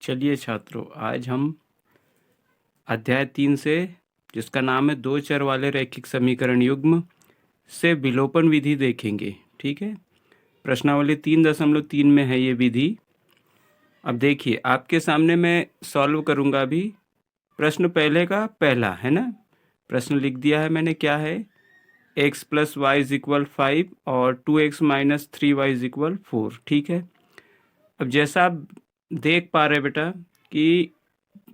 चलिए छात्रों, आज हम अध्याय 3 से, जिसका नाम है दो चर वाले रैखिक समीकरण युग्म, से विलोपन विधि देखेंगे। ठीक है, प्रश्नावली 3.3 में है ये विधि। अब देखिए, आपके सामने मैं सॉल्व करूंगा अभी। प्रश्न पहले का पहला है ना, प्रश्न लिख दिया है मैंने। क्या है? x + y = 5 और 2x - 3y = 4। ठीक है, अब जैसा आप देख पा रहे बेटा कि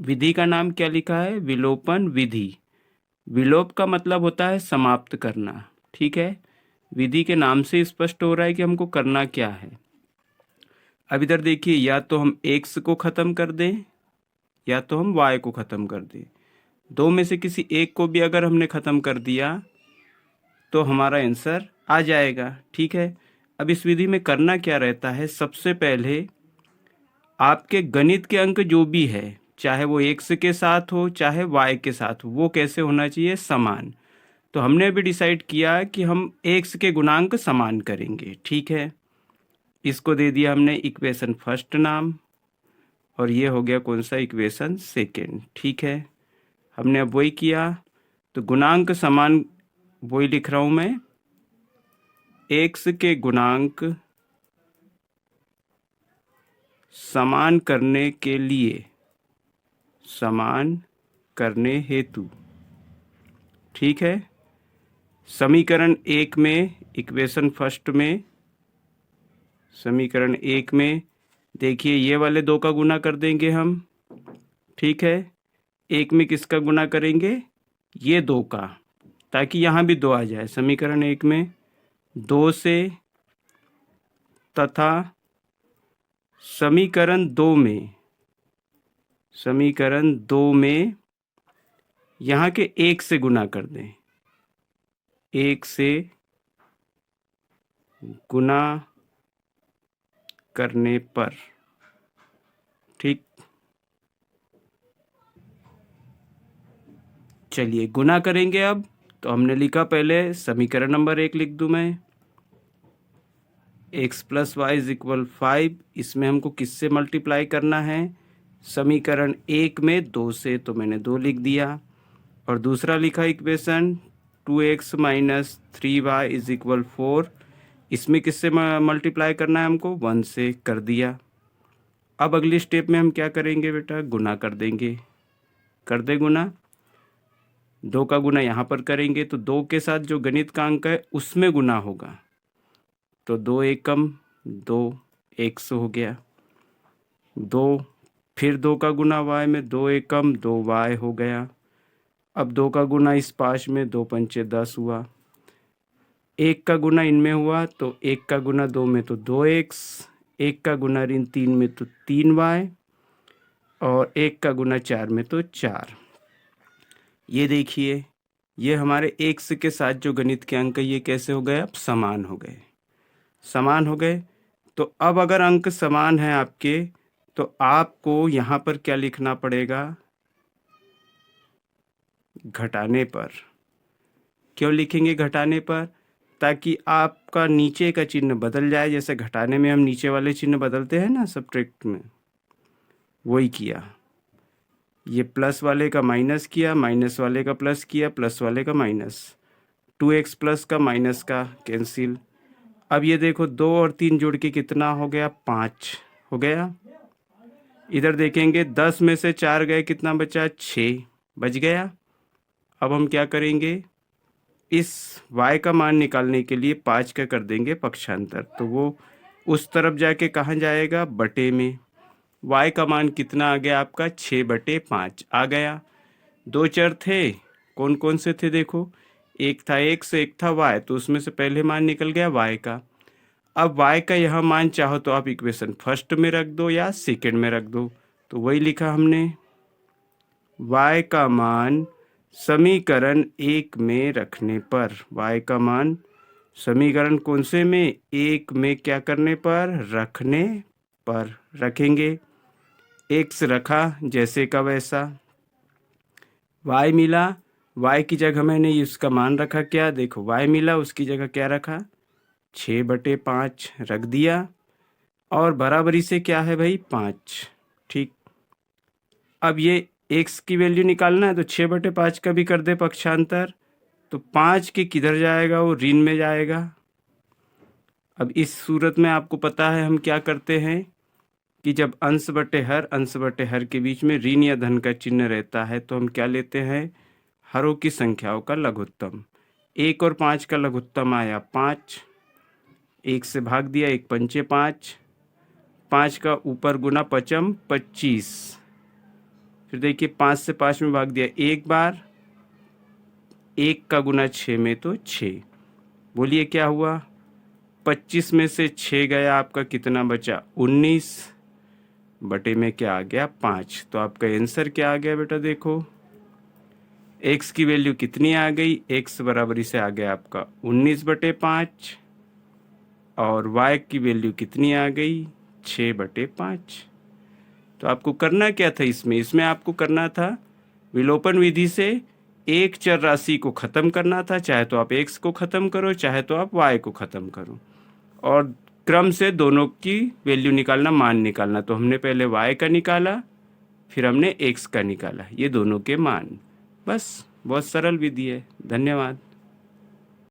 विधि का नाम क्या लिखा है? विलोपन विधि। विलोप का मतलब होता है समाप्त करना। ठीक है, विधि के नाम से स्पष्ट हो रहा है कि हमको करना क्या है। अब इधर देखिए, या तो हम x को खत्म कर दें या तो हम y को खत्म कर दें। दो में से किसी एक को भी अगर हमने खत्म कर दिया तो हमारा आंसर आ जाएगा। ठीक है, अब इस विधि में करना क्या रहता है? सबसे पहले आपके गणित के अंक जो भी है, चाहे वो x के साथ हो चाहे y के साथ हो, वो कैसे होना चाहिए? समान। तो हमने अभी डिसाइड किया कि हम x के गुणांक समान करेंगे। ठीक है, इसको दे दिया हमने इक्वेशन फर्स्ट नाम, और ये हो गया कौन सा? Equation second. ठीक है, हमने अब वही किया, तो गुणांक समान वही लिख रहा हूं मैं। x के गुणांक समान करने के लिए, समान करने हेतु, ठीक है, समीकरण 1 में, इक्वेशन फर्स्ट में, समीकरण 1 में देखिए, ये वाले दो का गुना कर देंगे हम। ठीक है, एक में किसका गुना करेंगे? ये दो का, ताकि यहाँ भी दो आ जाए। समीकरण 1 में 2 से, तथा समीकरण 2 में, समीकरण 2 में यहाँ के 1 से गुना कर दें। 1 से गुना करने पर, ठीक, चलिए गुना करेंगे। अब तो हमने लिखा, पहले समीकरण नंबर 1 लिख दूं मैं, x + y = 5। इसमें हमको किससे मल्टीप्लाई करना है? समीकरण 1 में 2 से, तो मैंने 2 लिख दिया। और दूसरा लिखा इक्वेशन 2x - 3y = 4। इसमें किससे मल्टीप्लाई करना है हमको? 1 से, कर दिया। अब अगली स्टेप में हम क्या करेंगे बेटा? गुना कर देंगे। कर दे गुना, 2 का गुना यहाँ पर करेंगे तो 2 के साथ जो गणित का अंक है उसमें गुना होगा, तो 2 एकम 2 x हो गया। 2, फिर 2 का गुना y में, 2 एकम 2 y हो गया। अब 2 का गुना इस पाँच में, 2 पंचे 10 हुआ। 1 का गुना इनमें हुआ, तो 1 का गुना 2 में तो 2x, 1 का गुना इन 3 में तो 3y, और 1 का गुना 4 में तो 4। ये देखिए, ये हमारे x के साथ जो गणित के अंक ये कैसे हो गए? अब समान हो गए। समान हो गए, तो अब अगर अंक समान है आपके, तो आपको यहाँ पर क्या लिखना पड़ेगा? घटाने पर। क्यों लिखेंगे घटाने पर? ताकि आपका नीचे का चिन्ह बदल जाए। जैसे घटाने में हम नीचे वाले चिन्ह बदलते हैं ना, सब्ट्रैक्ट में, वही किया। ये प्लस वाले का माइनस किया, माइनस वाले का प्लस किया, प्लस वाले का माइनस। 2x प्लस का माइनस का कैंसिल। अब ये देखो, 2 और 3 जोड़ के कितना हो गया? 5 हो गया। इधर देखेंगे, 10 में से 4 गए, कितना बचा? 6 बच गया। अब हम क्या करेंगे? इस y का मान निकालने के लिए 5 का कर देंगे पक्षांतर, तो वो उस तरफ जाके कहाँ जाएगा? बटे में। y का मान कितना आ गया आपका? 6/5 आ गया। दो चर थे, कौन कौन से थे? देखो, एक था x, एक था y, तो उसमें से पहले मान निकल गया y का। अब y का यह मान चाहो तो आप इक्वेशन फर्स्ट में रख दो या सेकंड में रख दो, तो वही लिखा हमने। y का मान समीकरण 1 में रखने पर, y का मान समीकरण कौन से में? 1 में क्या करने पर? रखने पर रखेंगे। x रखा जैसे का वैसा, y मिला, y की जगह मैंने इसका मान रखा क्या? देखो, y मिला, उसकी जगह क्या रखा? 6/5 रख दिया। और बराबरी से क्या है भाई? 5। ठीक, अब ये x की वैल्यू निकालना है तो 6/5 का भी कर दे पक्षांतर, तो 5 के किधर जाएगा, वो ऋण में जाएगा। अब इस सूरत में आपको पता है हम क्या करते हैं कि जब अंश बटे हर के बीच में ऋण या धन का चिन्ह रहता है तो हम क्या लेते हैं, हरों की संख्याओं का लघुत्तम। 1 और 5 का लघुत्तम आया 5, 1 से भाग दिया, 1 पंचे 5, 5 का ऊपर गुना पचम 25, फिर देखिए 5 से 5 में भाग दिया एक बार, 1 का गुना 6 में तो 6। बोलिए क्या हुआ, 25 में से 6 गया, आपका कितना बचा 19, बटे में क्या आ गया 5। तो आपका आंसर क्या आ गया बेटा, देखो x की वैल्यू कितनी आ गई, x बराबरी से आ गया आपका 19/5 और y की वैल्यू कितनी आ गई 6/5। तो आपको करना क्या था इसमें आपको करना था विलोपन विधि से एक चर राशि को ख़त्म करना था, चाहे तो आप x को ख़त्म करो चाहे तो आप y को ख़त्म करो, और क्रम से दोनों की वैल्यू निकालना, मान निकालना। तो हमने पहले y का निकाला, फिर हमने x का निकाला, ये दोनों के मान। बस बहुत सरल विधि है। धन्यवाद।